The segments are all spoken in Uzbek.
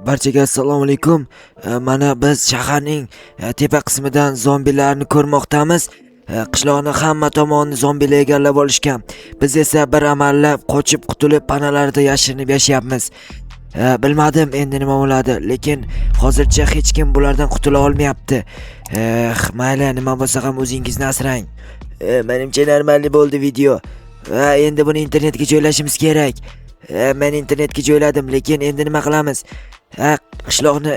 Barchaga assalomu alaykum. Mana biz shaharning tepa qismidan zombilarni ko'rmoqdamiz. Qishloqni hamma tomonni zombilar egallab olishgan. Biz esa bir amallab qochib qutulib panalarda yashirinib yashayapmiz. Bilmadim endi nima bo'ladi, lekin hozircha hech kim bulardan qutula olmayapti. Mayli, nima bo'lsa ham o'zingizni asrang. Menimcha normalni bo'ldi video. Endi buni internetga joylashimiz kerak. Men internetga joyladim, lekin endi nima qilamiz? Qishloqni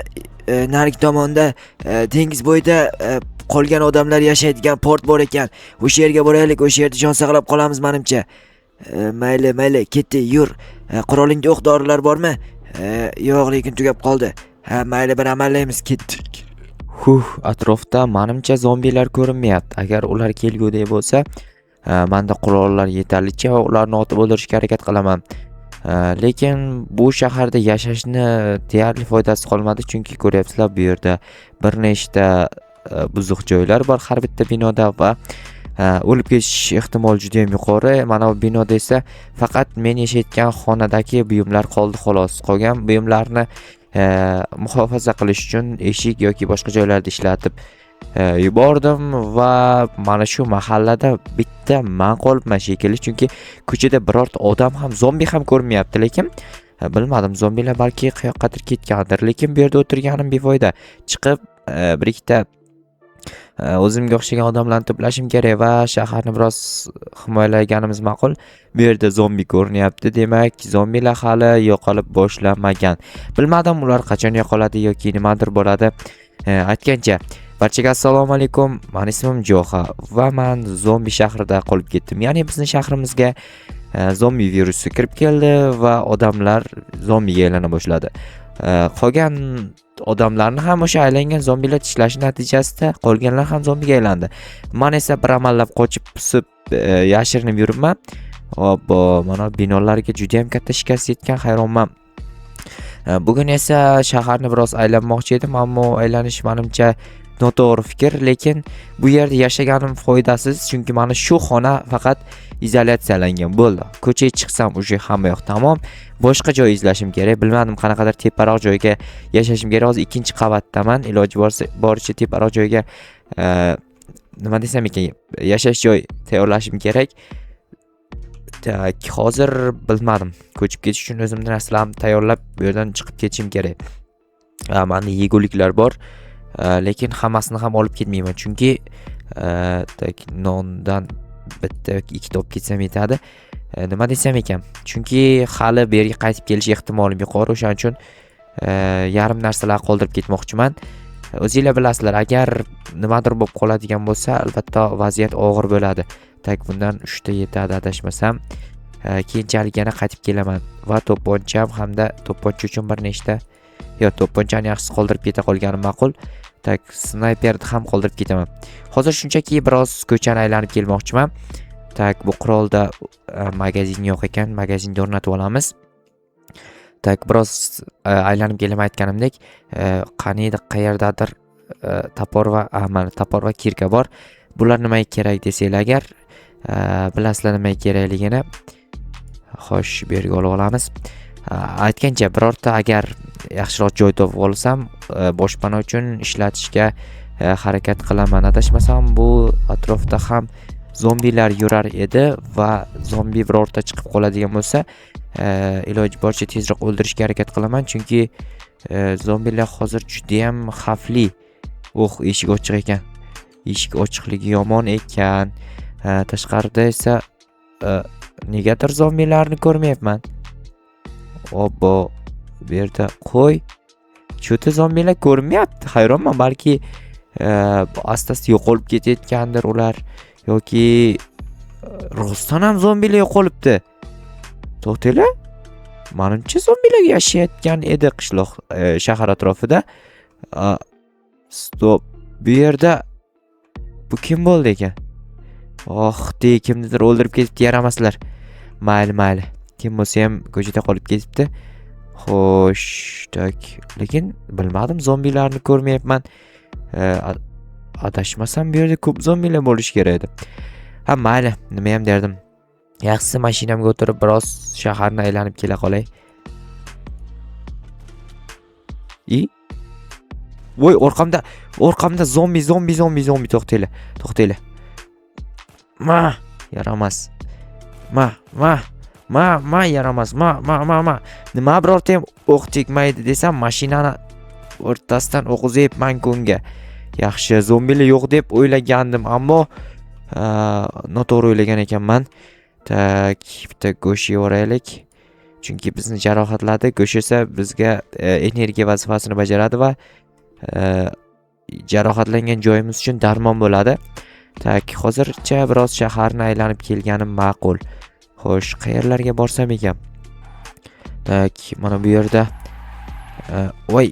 narigi tomonda dengiz bo'yida qolgan odamlar yashaydigan port bor ekan. O'sha yerga boraylik, o'sha yerda jon saqlab qolamiz menimcha. Mayli, ketdi, yur. Qurolingda o'q dorilar bormi? Yo'q, lekin tugab qoldi. Mayli, bir amallaymiz, ketdik. Atrofda menimcha zombilar ko'rinmayapti. Agar ular kelgudek bo'lsa, menda qurollar yetarlicha va ularni otib o'ldirishga harakat qilaman. Lekin bu shaharda yashashni deyarli foydasi qolmadi, chunki ko'ryapsizlar, bu yerda bir nechta buzuq joylar bor har bitta binoda va o'lib ketish ehtimoli juda ham yuqori. Mana bu binoda esa faqat men yashayotgan xonadagi buyumlar qoldi xolos. Qolgan buyumlarni muhofaza qilish uchun eshik yoki boshqa joylarda ishlatib yubordim va mana shu mahallada bitta men qolibman shekilli, chunki ko'chada birorta odam ham, zombi ham ko'rmayapti. Lekin bilmadim, zombilar balki qayoqqadir ketgandir, lekin bu yerda o'tirganim befoyda. Chiqib bir ikkita o'zimga o'xshagan odamlarni to'plashim kerak va shaharni biroz himoyalaganimiz ma'qul. Bu yerda zombi ko'rinyapti, demak zombilar hali yo'qolib boshlanmagan. Bilmadim ular qachon yo'qoladi yoki nimadir bo'ladi. Aytgancha, barchaga assalomu alaykum. Mening ismim Joha va men zombi shahrida qolib ketdim. Ya'ni bizning shahrimizga zombi virusi kirib keldi va odamlar zombiga aylana boshladi. Qolgan odamlarni ham o'sha aylangan zombilar tishlashi natijasida qolganlar ham zombiga aylandi. Men esa bir amallab qochib pusib yashirinib yuribman. Obbo, mana binolarga juda ham katta shikast yetgan, hayronman. Bugun esa shaharni biroz aylanmoqchi edim, ammo aylanish menimcha noto'g'ri fikr. Lekin bu yerda yashaganim foydasiz, chunki mana shu xona faqat izolyatsiyalangan bo'ldi. Ko'chaga chiqsam o'sha hamma yoq tamom. Boshqa joy izlashim kerak. Bilmadim, qanaqadir teparoq joyga yashashim kerak. Hozir ikkinchi qavatdaman. Iloji boricha teparoq joyga nima desam ekan, yashash joy tayyorlashim kerak. Tak, hozir bilmadim. Ko'chib ketish uchun o'zimni narsalarni tayyorlab bu yerdan chiqib ketishim kerak. Menda yeguliklar bor. Lekin hammasini ham olib ketmayman, chunki nondan bitta yoki ikkita olib ketsam yetadi. Nima desam ekan, chunki hali bu yerga qaytib kelish ehtimolim yuqori, o'shaning uchun yarim narsalar qoldirib ketmoqchiman. O'zingizlar bilasizlar, agar nimadir bo'lib qoladigan bo'lsa, albatta vaziyat og'ir bo'ladi. Tak, bundan 3 ta yetadi adashmasam. Keyinchalik yana qaytib kelaman va to'pponcham hamda to'pponcha uchun bir nechta to'pponchani yaxshisi qoldirib keta qolganim ma'qul. Tak, snayperni ham qoldirib ketaman. Hozir shunchaki biroz ko'chani aylanib kelmoqchiman. Tak, bu qurolda magazin yo'q ekan, magazinni o'rnatib olamiz. Tak, biroz aylanib kelaman, aytganimdek, qaniydi qayerdadir tapor va kirka bor. Bular nimaga kerak desanglar, agar bilasizlar nimaga kerakligini, xo'sh, bu yerga olib olamiz. Aytgancha, birorta agar yaxshiroq joy topib olsam, boshpana uchun ishlatishga harakat qilaman. Adashmasam bu atrofda ham zombilar yurar edi va zombi birorta chiqib qoladigan bo'lsa, iloji boricha tezroq o'ldirishga harakat qilaman, chunki zombilar hozir juda ham xavfli. Eshik ochiq ekan. Eshik ochiqligi yomon ekan. Tashqarida esa negadir zombilarni ko'rmayapman. Obbo, bu yerda qo'y. Cho'ta zombilar ko'rinmayapti. Hayronman, balki asta-asta yo'qolib ketayotgandir ular yoki rostdan ham zombilar yo'qolibdi. To'xtanglar. Menimcha zombilar yashayotgan edi qishloq, shahar atrofida. Stop. Bu yerda bu kim bo'ldi ekan? Kimnidir o'ldirib ketibdi, yaramaslar. Mayli. Kim bo'lsa ham ko'chada qolib ketibdi. Xo'sh, tak. Lekin bilmadim, zombilarni ko'rmayapman. Adashmasam bu yerda ko'p zombilar bo'lishi kerak edi. Mayli, nima ham derdim. Yaxshisi mashinamga o'tirib biroz shaharni aylanib kela qolay. voy orqamda zombi to'xtanglar. Yaramas. Yaramas. Nima birorta ham o'q tegmaydi desam, mashinani o'rtasidan o'q uzyapman ko'nga. Yaxshi, zombilar yo'q deb o'ylagandim, ammo noto'g'ri o'ylagan ekanman. Tak, bitta go'sht yevoraylik. Chunki bizni jarohatladi. Go'sht esa bizga energiya vazifasini bajaradi va jarohatlangan joyimiz uchun darmon bo'ladi. Tak, hozircha biroz shaharni aylanib kelganim ma'qul. Xo'sh, qayerlarga borsam ekan? Tak, mana bu yerda voy,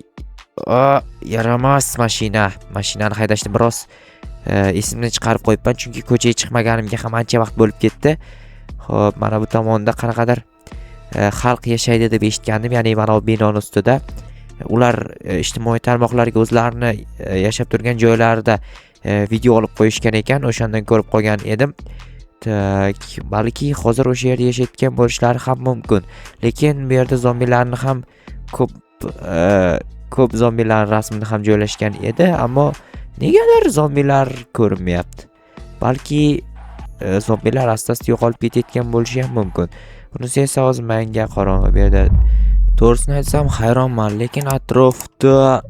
yaramas mashinani haydashni biroz esimdan chiqarib qo'yibman, chunki ko'chaga chiqmaganimga ham ancha vaqt bo'lib ketdi. Xo'p, mana bu tomonda qanaqadir xalq yashaydi deb eshitgandim, ya'ni mana bu binoning ustida. Ular ijtimoiy tarmoqlarga o'zlarini yashab turgan joylarida video olib qo'yishgan ekan, o'shandan ko'rib qolgan edim. Tak, balki hozir o'sha yerda yashayotgan bo'lishlari ham mumkin. Lekin bu yerda zombilarni ham ko'p zombilar rasmini ham joylashgan edi, ammo negadir zombilar ko'rinmayapti. Balki zombilar asta-asta yo'qolib ketayotgan bo'lishi ham mumkin. Bunisi esa hozir menga qorong'i bu yerda. To'g'risini aytsam hayronman, lekin atrofda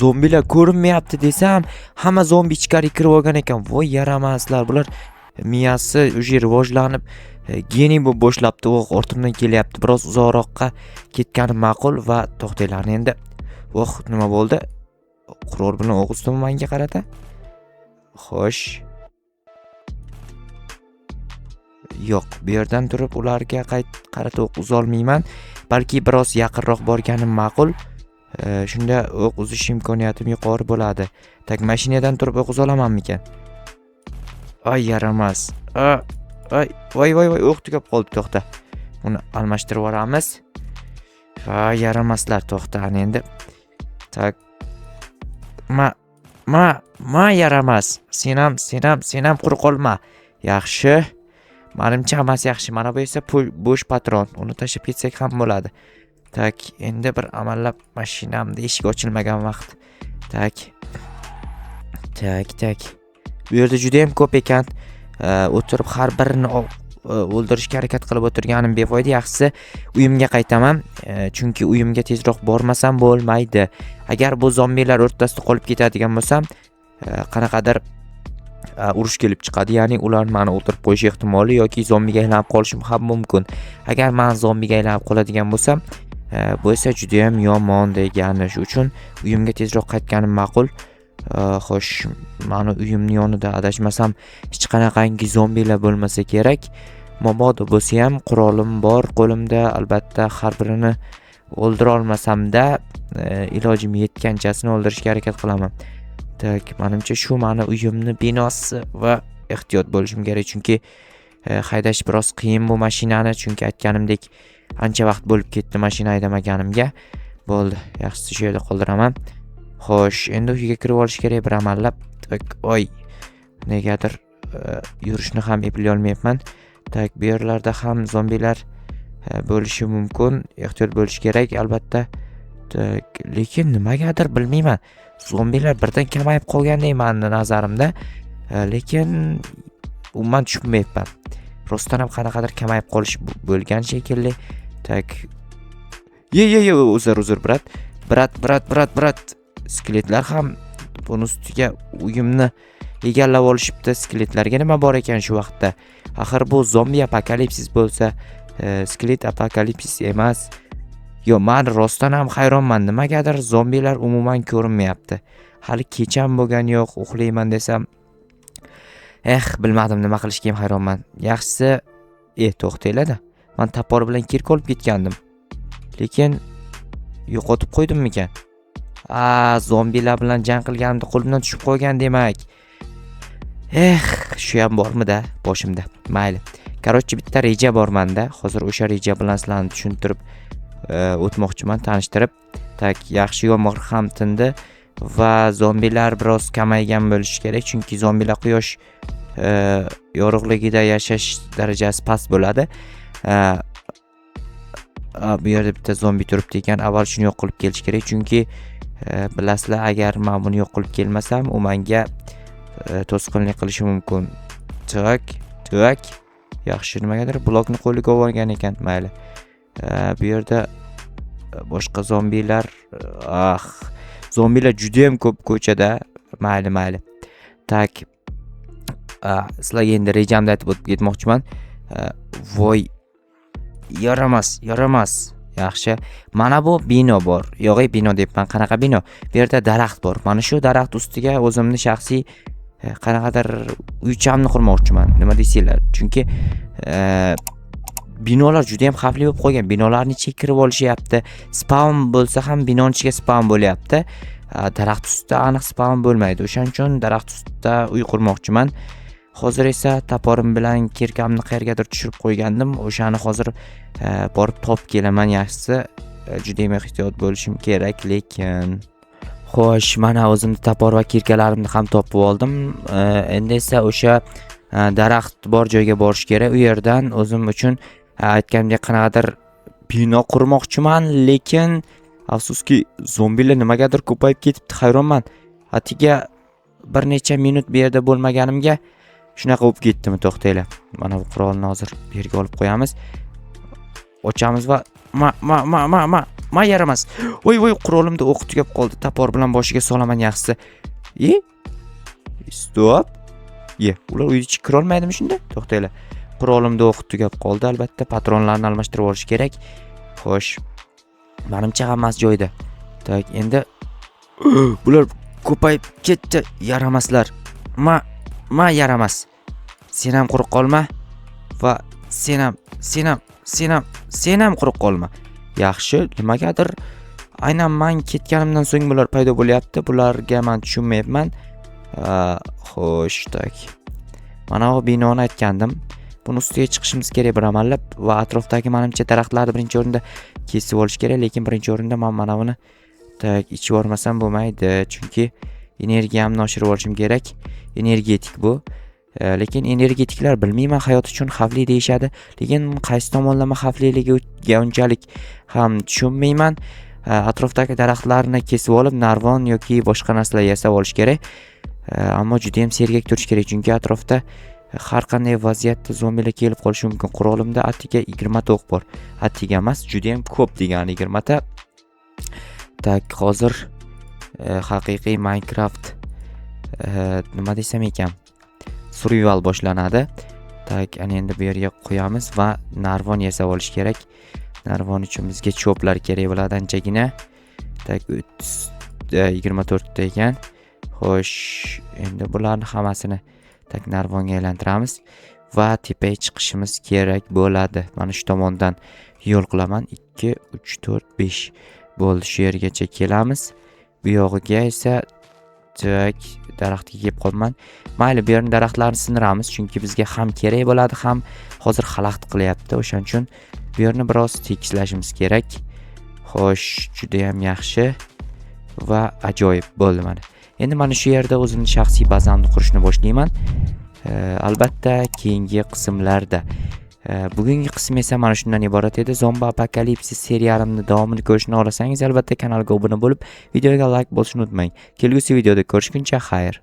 zombilar ko'rinmayapti desam, hamma zombi ichkariga kirib olgan ekan. Voy yaramaslar, bular miyasi o'sha rivojlanib, geniy bo'lib boshlabdi. Ortimdan kelyapti. Biroz uzoqroqqa ketganim ma'qul va to'xtanglar endi. Nima bo'ldi? Qurol bilan o'q uzdim menga qarata. Xo'sh. Yo'q, bu yerdan turib ularga qarata o'q uza olmayman. Balki biroz yaqinroq borganim ma'qul. Shunda o'q uzish imkoniyatim yuqori bo'ladi. Tak, mashinadan turib o'q uza olamanmikan? Ay, yaramas. Voy, o'q tugab qoldi, to'xta. Uni almashtirib yuboramiz. Yaramaslar, to'xtani endi. Tak. Yaramas. Senam quruq qolma. Yaxshi. Menimcha hammasi yaxshi. Mana bu esa bo'sh patron. Uni tashib ketsak ham bo'ladi. Tak, endi bir amallab mashinamda eshik ochilmagan vaqt. Tak. Bu yerda juda ham ko'p ekan. O'tirib har birini o'ldirishga harakat qilib o'tirganim befoyda. Yaxshisi uyimga qaytaman, chunki uyimga tezroq bormasam bo'lmaydi. Agar bu zombilar o'rtasida qolib ketadigan bo'lsam, qanaqadir urush kelib chiqadi, ya'ni ular meni o'ldirib qo'yish ehtimoli yoki zombiga aylanib qolishim ham mumkin. Agar men zombiga aylanib qoladigan bo'lsam, bu esa juda ham yomon degani. Shu uchun uyimga tezroq qaytganim ma'qul. Xo'sh, meni uyimning yonida adashmasam hech qanaqangi zombilar bo'lmasa kerak. Mabodo bo'lsa ham qurolim bor qo'limda, albatta har birini o'ldira olmasam-da ilojim yetganchasini o'ldirishga harakat qilaman. Tak, menimcha shu meni uyimning binosi va ehtiyot bo'lishim kerak, chunki haydash biroz qiyin bu mashinani, chunki aytganimdek ancha vaqt bo'lib ketdi mashina haydamaganimga. Bo'ldi, yaxshisi shu yerda qoldiraman. Xo'sh, endi uyga kirib olish kerak bir amallab. Oy, negadir yurishni ham eplay olmayapman. Tak, bu yerlarda ham zombilar bo'lishi mumkin. Ehtiyot bo'lish kerak albatta. Tak, lekin nimagadir bilmayman. Zombilar birdan kamayib qolgandek meni nazarimda. Lekin umuman tushunmayapman. Rostdan ham qanaqadir kamayib qolish bo'lgan shekilli. Tak. Uzr, brat. Skeletlar ham buni ustiga uyimni egallab olishibdi. Skeletlarga nima bor ekan shu vaqtda? Axir bu zombi apokalipsis bo'lsa, skelet apokalipsis emas. Men rostdan ham hayronman. Nimagadir zombilar umuman ko'rinmayapti. Hali kecham bo'lgan yo'q, uxlayman desam. Bilmadim nima qilishga ham hayronman. Yaxshisi, to'xtanglar-da. Men tapor bilan kirib olib ketgandim. Lekin yo'qotib qo'ydimmikan? Zombilar bilan jang qilganimda qo'limdan tushib qolgan demak. Shu ham bormi-da boshimda. Mayli. Короче, bitta reja bor menda. Hozir o'sha reja bilan sizlarni tushuntirib o'tmoqchiman, tanishtirib. Tak, yaxshi yomg'ir ham tindi va zombilar biroz kamaygan bo'lishi kerak, chunki zombilar quyosh yorug'ligida yashash darajasi past bo'ladi. Bu yerda bitta zombi turibdi ekan. Avval shuni yo'q qilib kelish kerak, chunki Bilasizlar, agar men buni yo'q qilib kelmasam, u menga to'sqinlik qilishi mumkin. Tak. Yaxshi, nimagadir blokni qo'liga olgan ekan. Mayli. Bu yerda boshqa zombilar, zombilar juda ham ko'p ko'chada. Mayli. Tak. Sizlarga endi rejamni aytib o'tib ketmoqchiman. Voy. Yaramas. Yaxshi. Mana bu bino bor. Yo'q, bino debman. Qanaqa bino? Bu yerda daraxt bor. Mana shu daraxt ustiga o'zimni shaxsiy qanaqadir uychamni qurmoqchiman. Nima deysizlar? Chunki binolar juda ham xavfli bo'lib qolgan. Binolarni ichiga kirib olishyapti. Spawn bo'lsa ham binoning ichiga spawn bo'lyapti. Daraxt ustida aniq spawn bo'lmaydi. O'shaning uchun daraxt ustida uy qurmoqchiman. Hozir esa toporim bilan kirkamni qayergadir tushirib qo'ygandim. O'shani hozir borib topib kelaman. Yaxshisi juda ham ehtiyot bo'lishim kerak, lekin xo'sh, mana o'zimni topor va kirkalarimni ham topib oldim. Endi esa o'sha daraxt bor joyga borish kerak. U yerdan o'zim uchun aytganimdek qanaqadir bino qurmoqchiman, lekin afsuski zombilar nimagadir ko'payib ketibdi. Hayronman. Atiga bir necha minut bu yerda bo'lmaganimga shunaqa bo'lib ketdimi? To'xtanglar. Mana bu qurolni hozir bu yerga olib qo'yamiz. Ochamiz va ma yaramas. Voy, qurolimda o'q tugab qoldi. Topor bilan boshiga solaman yaxshisi. Stop. Ular uyga chiqib kira olmaydimi shunda? To'xtanglar. Qurolimda o'q tugab qoldi. Albatta patronlarni almashtirib olish kerak. Xo'sh. Menimcha hammasi joyida. Tak, endi bular ko'payib ketdi. Yaramaslar. Ma yaramas. Sen ham quruq qolma va sen ham quruq qolma. Yaxshi, nimagadir aynan men ketganimdan so'ng bular paydo bo'lyapti. Bularga men tushunmayapman. Xo'sh, tak. Mana bu binoni aytgandim. Buni ustiga chiqishimiz kerak bir amallab va atrofdagi menimcha daraxtlarni birinchi o'rinda kesib olish kerak, lekin birinchi o'rinda men mana buni tak ichib olmasam bo'lmaydi, chunki energiyamni oshirib olishim kerak. Energetik bu. Lekin energetiklar bilmayman, hayot uchun xavfli deyishadi, lekin qaysi tomonlama xavfliligiga unchalik ham tushunmayman. Atrofdagi daraxtlarni kesib olib narvon yoki boshqa narsalar yasab olish kerak. Ammo juda ham sergak turish kerak, chunki atrofda har qanday vaziyatda zombilar kelib qolishi mumkin. Qurolimda atiga 20 ta o'q bor. Atiga emas, juda ham ko'p degani 20 ta. Tak, hozir haqiqiy Minecraft nima desam ekan? Survival boshlanadi. Tak, ana endi bu yerga qo'yamiz va narvon yasab olish kerak. Narvon uchun bizga cho'plar kerak bo'ladi anchagina. Tak, 24 ta ekan. Xo'sh, endi bularni hammasini tak narvonga aylantiramiz va tepaga chiqishimiz kerak bo'ladi. Mana shu tomondan yo'l qilaman. 2 3 4 5 bo'ldi, shu yergacha kelamiz. Bu yog'iga esa tak daraxtga kelib qolman. Mayli, bu yerni daraxtlarni sindiramiz, chunki bizga ham kerak bo'ladi, ham hozir xalaqit qilyapti. O'shaning uchun bu yerni biroz tekislashimiz kerak. Xo'sh, juda ham yaxshi va ajoyib bo'ldi mana. Endi mana shu yerda o'zimning shaxsiy bazamni qurishni boshlayman. Albatta keyingi qismlarda. Bugungi qism esa mana shundan iborat edi. Zombi apokalipsis seriyalimni davomini ko'rishni xohlasangiz albatta kanalga obuna bo'lib, videoga like bosishni unutmang. Kelgusi videoda ko'rishguncha xayr.